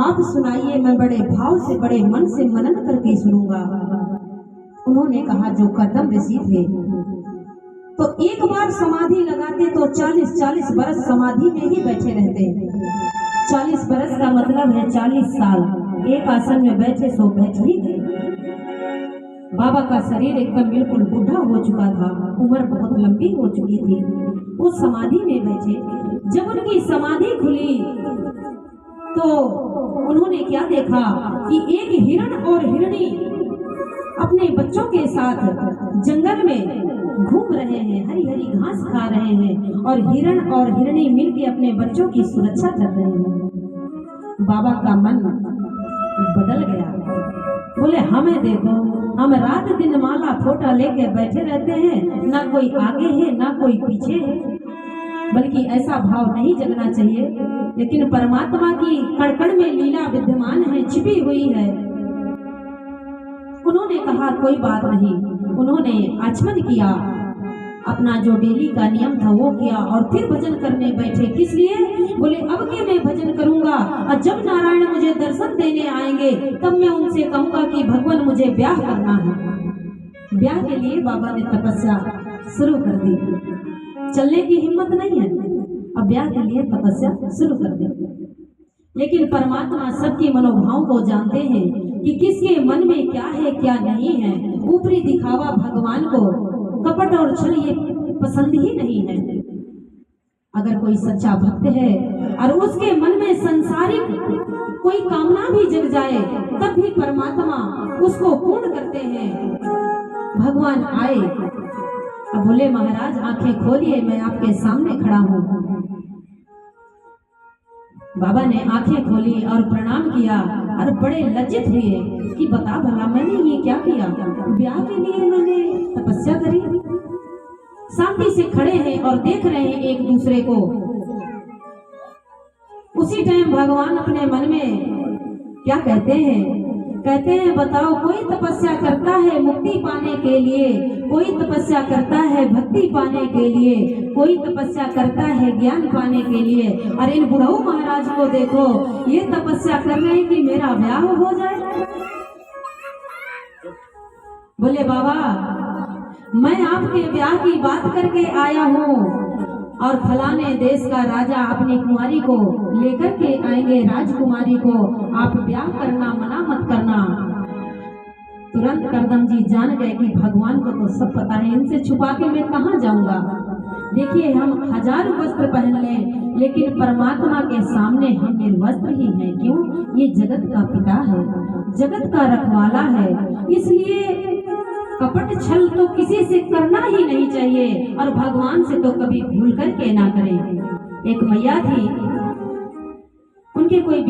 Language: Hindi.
आप सुनाइए, मैं बड़े भाव से बड़े मन से मनन करके सुनूंगा। उन्होंने कहा, जो कदम ऋषि थे तो एक बार समाधि लगाते तो 40-40 बरस समाधि में ही बैठे रहते। 40 बरस का मतलब है 40 साल एक आसन में बैठे सो बैठे ही थे। बाबा का शरीर एकदम बिल्कुल बूढ़ा हो चुका था, उम्र बहुत लंबी हो चुकी थी। वो समाधि में बैठे। जब उनकी समाधि खुली तो उन्होंने क्या देखा कि एक हिरण और हिरणी अपने बच्चों के साथ जंगल में घूम रहे हैं, हरी हरी घास खा रहे हैं और हिरण और हिरणी मिलकर अपने बच्चों की सुरक्षा कर रहे हैं। बाबा का मन बदल गया। बोले, हमें देखो, हम रात दिन माला फोटा लेके बैठे रहते हैं, ना कोई आगे है ना कोई पीछे है। बल्कि ऐसा भाव नहीं जगना चाहिए, लेकिन परमात्मा की कण-कण में लीला विद्यमान है, छिपी हुई है। उन्होंने कहा, कोई बात नहीं। उन्होंने आचमन किया, अपना जो डेली का नियम था वो किया और फिर भजन करने बैठे। किस लिए? बोले, अब के मैं भजन करूंगा और जब नारायण मुझे दर्शन देने आएंगे तब मैं उनसे कहूंगा कि भगवान मुझे ब्याह करना है। ब्याह के लिए बाबा ने तपस्या शुरू कर दी। चलने की हिम्मत नहीं है, अब ब्याह के लिए तपस्या शुरू कर दी। लेकिन परमात्मा सबके मनोभाव को जानते हैं कि किसके मन में क्या है क्या नहीं है। ऊपरी दिखावा भगवान को, कपट और छल ये पसंद ही नहीं है। अगर कोई सच्चा भक्त है और उसके मन में संसारिक कोई कामना भी जग जाए तब भी परमात्मा उसको पूर्ण करते हैं। भगवान आए, अब बोले, महाराज आंखें खोलिए, मैं आपके सामने खड़ा हूँ। बाबा ने आंखें खोली और प्रणाम किया और बड़े लज्जित हुए कि बता भला मैंने ये क्या किया, ब्याह के लिए मैंने तपस्या करी। शांति से खड़े हैं और देख रहे हैं एक दूसरे को। उसी टाइम भगवान अपने मन में क्या कहते हैं? कहते हैं, बताओ, कोई तपस्या करता है मुक्ति पाने के लिए, कोई तपस्या करता है भक्ति पाने के लिए, कोई तपस्या करता है ज्ञान पाने के लिए। और इन बुढ़ऊ महाराज को देखो, ये तपस्या कर रहे हैं कि मेरा ब्याह हो जाए। बोले, बाबा, मैं आपके ब्याह की बात करके आया हूँ और फलाने देश का राजा अपनी कुमारी को लेकर के आएंगे, राजकुमारी को, आप ब्याह करना, मना मत करना। तुरंत करदम जी जान गए कि भगवान को तो सब पता है, इनसे छुपा के मैं कहाँ जाऊंगा। देखिए, हम 1000 वस्त्र पहन लें लेकिन परमात्मा के सामने हम निर्वस्त्र ही हैं। क्यों? ये जगत का पिता है, जगत का रखवाला है। इसलिए कपट छल तो किसी से करना ही नहीं चाहिए और भगवान से तो कभी भूल करके ना करें। एक मैया थी, उनके कोई